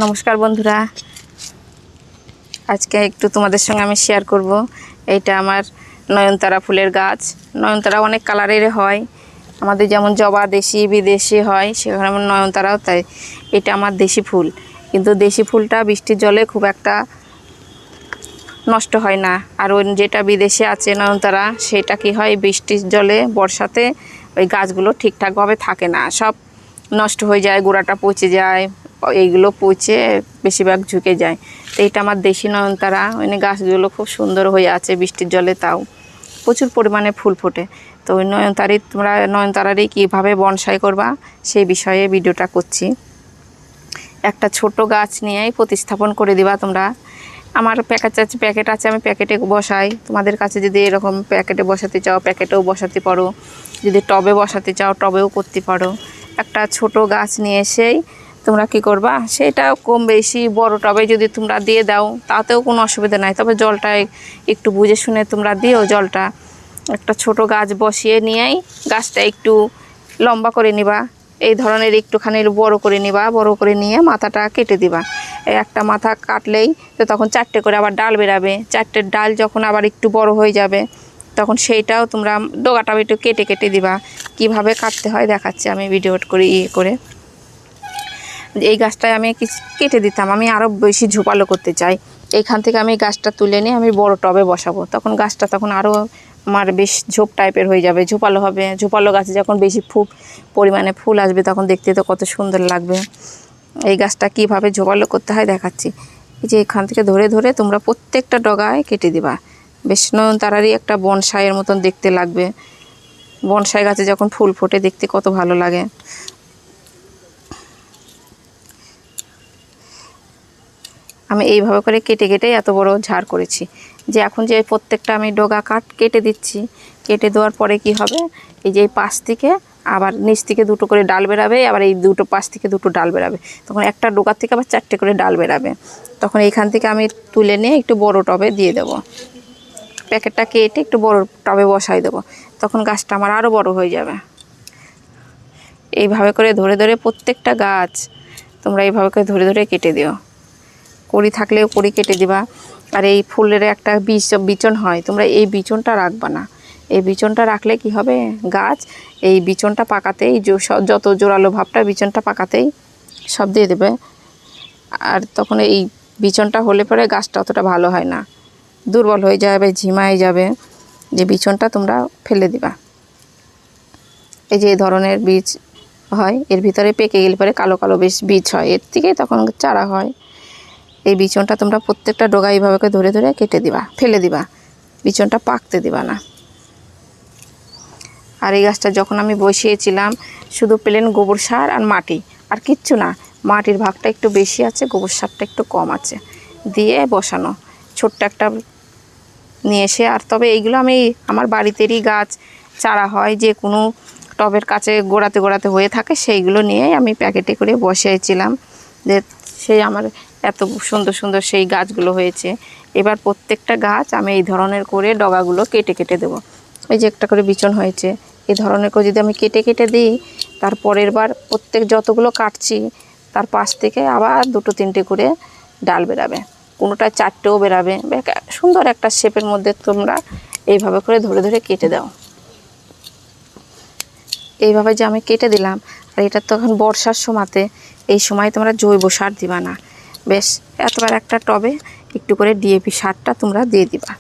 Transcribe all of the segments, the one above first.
নমস্কার বন্ধুরা, আজকে একটু তোমাদের সঙ্গে আমি শেয়ার করব। এইটা আমার নয়নতারা ফুলের গাছ। নয়নতারা অনেক কালারের হয়, আমাদের যেমন জবা দেশি বিদেশি হয়, সেখানে আমার নয়নতারাও তাই। এটা আমার দেশি ফুল, কিন্তু দেশি ফুলটা বৃষ্টির জলে খুব একটা নষ্ট হয় না। আর ওই যেটা বিদেশে আছে নয়নতারা, সেটা কি হয়, বৃষ্টির জলে বর্ষাতে ওই গাছগুলো ঠিকঠাকভাবে থাকে না, সব নষ্ট হয়ে যায়, গোড়াটা পচে যায়, এইগুলো পচে বেশিরভাগ ঝুঁকে যায়। তো এটা আমার দেশি নয়নতারা, ওই গাছগুলো খুব সুন্দর হয়ে আছে বৃষ্টির জলে, তাও প্রচুর পরিমাণে ফুল ফোটে। তো ওই নয়নতারারই কীভাবে বনসাই করবা সেই বিষয়ে ভিডিওটা করছি। একটা ছোট গাছ নিয়েই প্রতিস্থাপন করে দিবা তোমরা। আমার প্যাকেট আছে, আমি প্যাকেটে বসাই। তোমাদের কাছে যদি এরকম প্যাকেটে বসাতে চাও প্যাকেটেও বসাতে পারো, যদি টবে বসাতে চাও টবেও করতে পারো। একটা ছোট গাছ নিয়ে এসেই তোমরা কি করবা, সেটা কম বেশি বড় টবে যদি তোমরা দিয়ে দাও তাতেও কোনো অসুবিধা নাই, তবে জলটা একটু বুঝে শুনে তোমরা দিও জলটা। একটা ছোট গাছ বসিয়ে নিয়েই গাছটা একটু লম্বা করে নিবা, এই ধরনের একটুখানি বড় করে নিবা, বড় করে নিয়ে মাথাটা কেটে দিবা। একটা মাথা কাটলেই তো তখন 4টে করে আবার ডাল বেরাবে। 4টে ডাল যখন আবার একটু বড় হয়ে যাবে তখন সেইটাও তোমরা ডগাটাও একটু কেটে কেটে দিবা। কিভাবে কাটতে হয় দেখাচ্ছি আমি ভিডিও করে করে। এই গাছটায় আমি কেটে দিতাম, আমি আরও বেশি ঝোপালো করতে চাই। এইখান থেকে আমি গাছটা তুলে নিয়ে আমি বড় টবে বসাবো, তখন গাছটা তখন আরও আমার বেশ ঝোপ টাইপের হয়ে যাবে, ঝোপালো হবে। ঝোপালো গাছে যখন বেশি পরিমাণে ফুল আসবে তখন দেখতে তো কত সুন্দর লাগবে। এই গাছটা কিভাবে ঝোপালো করতে হয় দেখাচ্ছি। এই যে এখান থেকে ধরে ধরে তোমরা প্রত্যেকটা ডগায় কেটে দিবা। বেশ নয়নতারারই একটা বনসাইয়ের মতন দেখতে লাগবে। বনসাই গাছে যখন ফুল ফোটে দেখতে কত ভালো লাগে। আমি এইভাবে করে কেটে কেটে এত বড় ঝাড় করেছি, যে এখন যে প্রত্যেকটা আমি ডগা কেটে দিচ্ছি। কেটে দেওয়ার পরে কি হবে, এই যে এই পাশ থেকে আবার নিচ থেকে 2টো করে ডাল বেরাবে, আবার এই দুটো পাশ থেকে 2টো ডাল বেরাবে, তখন একটা ডগার থেকে আবার 4টে করে ডাল বেরাবে। তখন এইখান থেকে আমি তুলে নিয়ে একটু বড় টবে দিয়ে দেব। প্যাকেটটা কেটে একটু বড় টবে বসাই দেবো, তখন গাছটা আমার আরও বড় হয়ে যাবে। এইভাবে করে ধরে ধরে প্রত্যেকটা গাছ তোমরা এইভাবে করে ধরে ধরে কেটে দিও। কড়ি থাকলেও কড়ি কেটে দিবা। আর এই ফুলের একটা বিচন হয়, তোমরা এই বিচনটা রাখবা না। এই বিচনটা রাখলে কি হবে, গাছ এই বিচনটা পাকাতেই যত জোরালো ভাবটা বিচনটা পাকাতেই সব দিয়ে দেবে। আর তখন এই বিচনটা হলে পরে গাছটা অতটা ভালো হয় না, দুর্বল হয়ে যাবে, ঝিমায় যাবে। যে বিচনটা তোমরা ফেলে দিবা। এই যে এই ধরনের বীজ হয়, এর ভিতরে পেকে গেলে পরে কালো কালো বেশ বীজ হয়, এর থেকে তখন চারা হয়। এই বিচনটা তোমরা প্রত্যেকটা ডগা এইভাবে করে ধরে ধরে কেটে দিবা, ফেলে দিবা, বিচনটা পাকতে দিবা না। আর এই গাছটা যখন আমি বসিয়েছিলাম শুধু প্লেন গোবর সার আর মাটি, আর কিচ্ছু না। মাটির ভাগটা একটু বেশি আছে, গোবর সারটা একটু কম আছে, দিয়ে বসানো ছোট্ট একটা নিয়ে এসে। আর তবে এইগুলো আমি আমার বাড়িতেরই গাছ, চারা হয় যে কোনো টবের কাছে গোড়াতে গোড়াতে হয়ে থাকে, সেইগুলো নিয়েই আমি প্যাকেটে করে বসিয়েছিলাম, যে সেই আমার এত সুন্দর সুন্দর সেই গাছগুলো হয়েছে। এবার প্রত্যেকটা গাছ আমি এই ধরনের করে ডগাগুলো কেটে কেটে দেবো। এই যে একটা করে বিচন হয়েছে, এই ধরনের করে যদি আমি কেটে কেটে দিই, তারপরের বার যতগুলো কাটছি তার পাশ থেকে আবার 2-3টে করে ডাল বেরাবে, কোনোটায় 4টেও বেরাবে। সুন্দর একটা শেপের মধ্যে তোমরা এইভাবে করে ধরে ধরে কেটে দাও। এইভাবে যে আমি কেটে দিলাম, আর এটা তখন বর্ষার সময়তে, এই সময় তোমরা জৈব সার দিবা না। বেশ এতবার একটা টবে একটু করে ডিএপি সারটা তোমরা দিয়ে দিবা।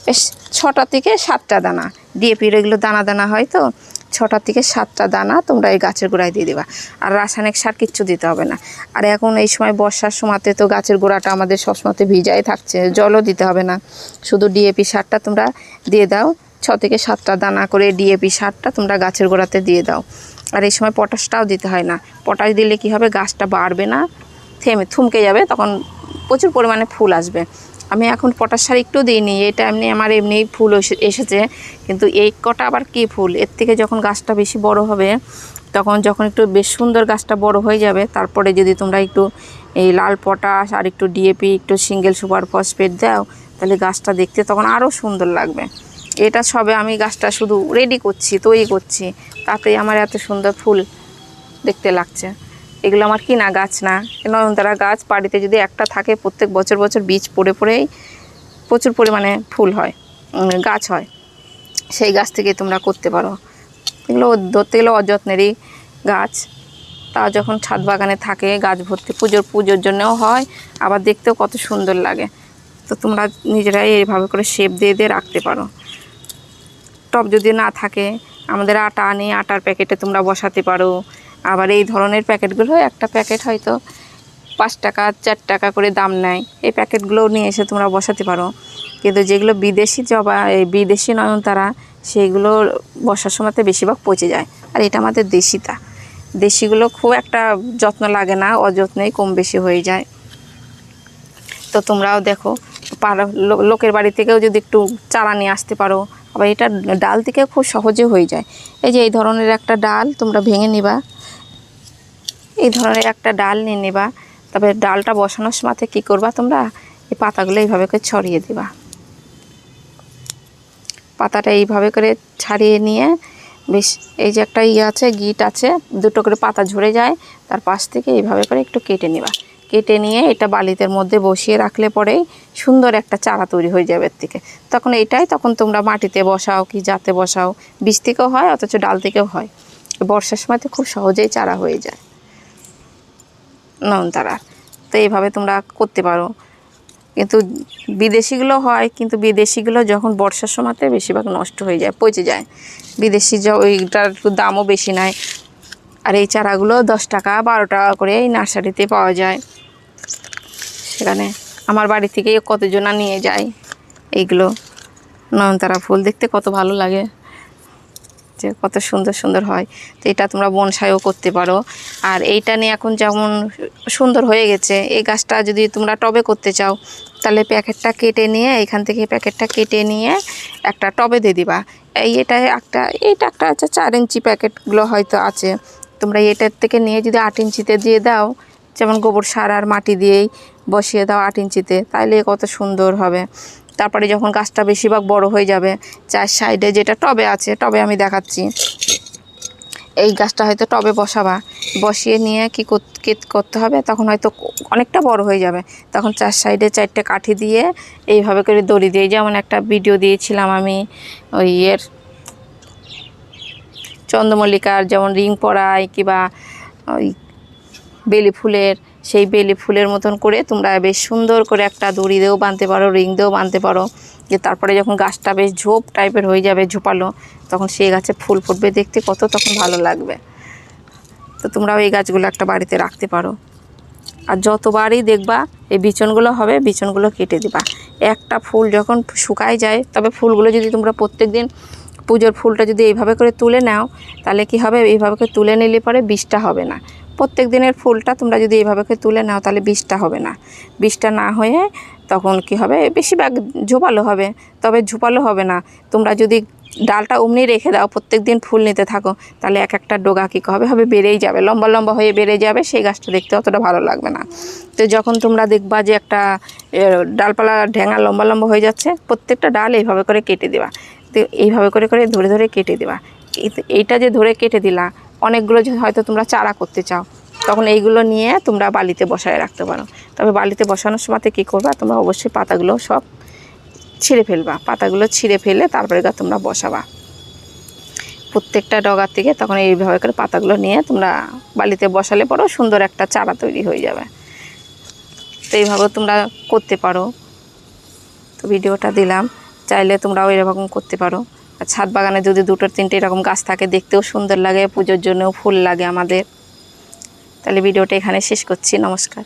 বেশ 6টা থেকে 7টা দানা, ডিএপির এগুলো দানা দানা হয় তো, 6টা থেকে 7টা দানা তোমরা এই গাছের গোড়ায় দিয়ে দিবা। আর রাসায়নিক সার কিচ্ছু দিতে হবে না। আর এখন এই সময় বর্ষার সময়তে তো গাছের গোড়াটা আমাদের সবসময়তে ভিজাই থাকছে, জলও দিতে হবে না, শুধু ডিএপি সারটা তোমরা দিয়ে দাও। 6 থেকে 7টা দানা করে ডিএপি সারটা তোমরা গাছের গোড়াতে দিয়ে দাও। আর এই সময় পটাশটাও দিতে হয় না। পটাশ দিলে কি হবে, গাছটা বাড়বে না, থমকে যাবে, তখন প্রচুর পরিমাণে ফুল আসবে। আমি এখন পটাশ সার একটু দিইনি, এটা আমার এমনি ফুল এসেছে, কিন্তু এই কটা আবার কি ফুল, এর থেকে যখন গাছটা বেশি বড় হবে, তখন যখন একটু বেশ সুন্দর গাছটা বড় হয়ে যাবে, তারপরে যদি তোমরা একটু এই লাল পটাশ আর একটু ডিএপি একটু সিঙ্গেল সুপার ফসফেট দাও, তাহলে গাছটা দেখতে তখন আরও সুন্দর লাগবে। এটা সবে আমি গাছটা শুধু রেডি করছি, তৈরি করছি, তাতেই আমার এত সুন্দর ফুল দেখতে লাগছে। এগুলো আমার কিনা গাছ না, নয়নতারা গাছ বাড়িতে যদি একটা থাকে প্রত্যেক বছর বছর বীজ পড়ে পড়েই প্রচুর পরিমাণে ফুল হয়, গাছ হয়। সেই গাছ থেকে তোমরা করতে পারো। এগুলো ধরতে গেলে অযত্নেরই গাছ, তা যখন ছাদ বাগানে থাকে গাছ ভর্তি, পুজোর জন্যও হয়, আবার দেখতেও কত সুন্দর লাগে। তো তোমরা নিজেরাই এইভাবে করে শেপ দিয়ে দিয়ে রাখতে পারো। টব যদি না থাকে আমাদের আটা আনি, আটার প্যাকেটে তোমরা বসাতে পারো। আবার এই ধরনের প্যাকেটগুলো একটা প্যাকেট হয়তো 5 টাকা 4 টাকা করে দাম নেয়, এই প্যাকেটগুলো নিয়ে এসে তোমরা বসাতে পারো। কিন্তু যেগুলো বিদেশি জবা, এই বিদেশি নয়নতারা, সেইগুলো বসার সময়তে বেশিরভাগ পচে যায়। আর এটা আমাদের দেশিগুলো খুব একটা যত্ন লাগে না, অযত্নেই কম বেশি হয়ে যায়। তো তোমরাও দেখো, লোকের বাড়ি থেকেও যদি একটু চারা নিয়ে আসতে পারো। আবার এটা ডাল থেকে খুব সহজে হয়ে যায়। এই যে এই ধরনের একটা ডাল তোমরা ভেঙে নিবা, এই ধরনের একটা ডাল নিয়ে নেবা। তবে ডালটা বসানোর সময় কী করবা, তোমরা এই পাতাগুলো এইভাবে করে ছড়িয়ে দিবা। পাতাটা এইভাবে করে ছাড়িয়ে নিয়ে বেশ, এই যে একটা আছে গিট আছে, 2টো করে পাতা ঝরে যায়, তার পাশ থেকে এইভাবে করে একটু কেটে নিবা। কেটে নিয়ে এটা বালিতের মধ্যে বসিয়ে রাখলে পরেই সুন্দর একটা চারা তৈরি হয়ে যাবে এর থেকে। তখন তোমরা মাটিতে বসাও কি যাতে বসাও, বীজ থেকেও হয় অথচ ডাল থেকেও হয়। বর্ষার সময়তে খুব সহজেই চারা হয়ে যায় নয়নতারার। তো এইভাবে তোমরা করতে পারো। কিন্তু বিদেশিগুলো হয়, কিন্তু বিদেশিগুলো যখন বর্ষার সময়তে বেশিরভাগ নষ্ট হয়ে যায়, পচে যায়। বিদেশি ওইটার একটু দামও বেশি নেয়। আর এই চারাগুলো 10 টাকা 12 টাকা করে এই নার্সারিতে পাওয়া যায়। সেখানে আমার বাড়ি থেকেই কতজনা নিয়ে যায় এইগুলো। নয়নতারা ফুল দেখতে কত ভালো লাগে, যে কত সুন্দর সুন্দর হয়। তো এটা তোমরা বনসাইও করতে পারো। আর এইটা নিয়ে এখন যেমন সুন্দর হয়ে গেছে, এই গাছটা যদি তোমরা টবে করতে চাও তাহলে প্যাকেটটা কেটে নিয়ে, এখান থেকে প্যাকেটটা কেটে নিয়ে একটা টবে দিয়ে দিবা। এইটা একটা আছে 4 ইঞ্চি প্যাকেটগুলো হয়তো আছে, তোমরা এটার থেকে নিয়ে যদি 8 ইঞ্চিতে দিয়ে দাও, যেমন গোবর সার আর মাটি দিয়েই বসিয়ে দাও 8 ইঞ্চিতে, তাইলে কত সুন্দর হবে। তারপরে যখন গাছটা বেশিরভাগ বড় হয়ে যাবে, 4 সাইডে যেটা টবে আছে, টবে আমি দেখাচ্ছি, এই গাছটা হয়তো টবে বসাবা, বসিয়ে নিয়ে কি করতে হবে, তখন হয়তো অনেকটা বড় হয়ে যাবে, তখন 4 সাইডে 4টে কাঠি দিয়ে এইভাবে করে দড়ি দিয়ে, যেমন একটা ভিডিও দিয়েছিলাম আমি ওই চন্দ্রমল্লিকার যেমন রিং পরায় কিংবা ওই বেলি ফুলের, সেই বেলি ফুলের মতন করে তোমরা বেশ সুন্দর করে একটা দড়ি দিয়েও বাঁধতে পারো, রিং দিয়েও বাঁধতে পারো। যে তারপরে যখন গাছটা বেশ ঝোপ টাইপের হয়ে যাবে, ঝোপালো, তখন সেই গাছে ফুল ফুটবে, দেখতে কত তখন ভালো লাগবে। তো তোমরাও এই গাছগুলো একটা বাড়িতে রাখতে পারো। আর যতবারই দেখবা এই বিচনগুলো হবে, বিচনগুলো কেটে দিবা। একটা ফুল যখন শুকায় যায়, তবে ফুলগুলো যদি তোমরা প্রত্যেক দিন পুজোর ফুলটা যদি এইভাবে করে তুলে নাও, তাহলে কি হবে, এইভাবে করে তুলে নিলে পরে বিষটা হবে না। প্রত্যেক দিনের ফুলটা তোমরা যদি এইভাবে করে তুলে নাও, তাহলে বিষটা হবে না। বিষটা না হয়ে তখন কি হবে, বেশিরভাগ ঝোপালো হবে, তবে ঝোপালো হবে না। তোমরা যদি ডালটা অমনি রেখে দাও, প্রত্যেক দিন ফুল নিতে থাকো, তাহলে এক একটা ডগা কী হবে বেড়েই যাবে, লম্বা লম্বা হয়ে বেড়ে যাবে, সেই গাছটা দেখতে অতটা ভালো লাগবে না। তো যখন তোমরা দেখবা যে একটা ডালপালা ঢেঙা লম্বা লম্বা হয়ে যাচ্ছে, প্রত্যেকটা ডাল এইভাবে করে কেটে দেবা। তো এইভাবে করে করে ধরে ধরে কেটে দেবা। এইটা যে ধরে কেটে দিলা, অনেকগুলো হয়তো তোমরা চারা করতে চাও, তখন এইগুলো নিয়ে তোমরা বালিতে বসায় রাখতে পারো। তবে বালিতে বসানোর সময় কী করবা, তোমরা অবশ্যই পাতাগুলো সব ছিঁড়ে ফেলবা, পাতাগুলো ছিঁড়ে ফেলে তারপরে তোমরা বসাবা প্রত্যেকটা ডগার থেকে। তখন এইভাবে করে পাতাগুলো নিয়ে তোমরা বালিতে বসালে পরেও সুন্দর একটা চারা তৈরি হয়ে যাবে। তো এইভাবে তোমরা করতে পারো। তো ভিডিওটা দিলাম, চাইলে তোমরাও এরকম করতে পারো। আর ছাদ বাগানে যদি 2-3টে এরকম গাছ থাকে, দেখতেও সুন্দর লাগে, পুজোর জন্যও ফুল লাগে আমাদের। তাহলে ভিডিওটা এখানে শেষ করছি। নমস্কার।